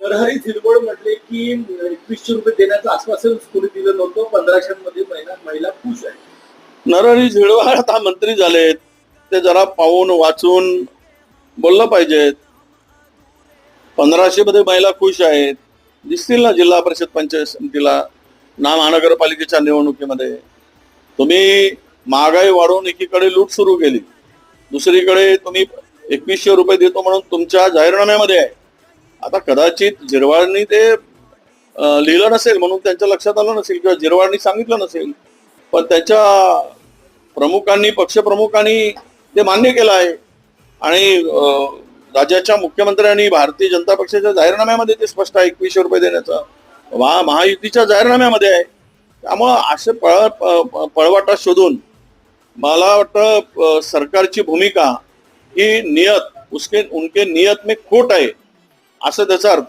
नरहरी झिरवळ म्हटले की 2100 रुपये देण्याचं आश्वासन कोणी दिलं नव्हतं. 1500 महिला महिला खुश आहे. नरहरी झिरवळ आता मंत्री झालेत, ते जरा पाहून वाचून बोललं पाहिजेत. 1500 मध्ये महिला खुश आहेत, दिसतील ना जिल्हा परिषद पंचायत समितीला, महानगरपालिकेच्या निवडणुकीमध्ये. तुम्ही महागाई वाढवून एकीकडे लूट सुरू केली, दुसरीकडे तुम्ही 2100 रुपये देतो म्हणून तुमच्या जाहीरनाम्यामध्ये आहे. आता कदाचित झिरवाळनी ते लिहिलं नसेल म्हणून त्यांच्या लक्षात आलं नसेल किंवा झिरवाळनी सांगितलं नसेल, पण त्यांच्या प्रमुखांनी पक्षप्रमुखांनी ते मान्य केलं आहे आणि राज्याच्या मुख्यमंत्र्यांनी भारतीय जनता पक्षाच्या जाहीरनाम्यामध्ये ते स्पष्ट आहे 2100 रुपये देण्याचं, महायुतीच्या जाहीरनाम्यामध्ये आहे. त्यामुळं असे पळवाटा शोधून मला वाटतं सरकारची भूमिका ही उनके नियत में खोट आहे असं त्याचा अर्थ होतो.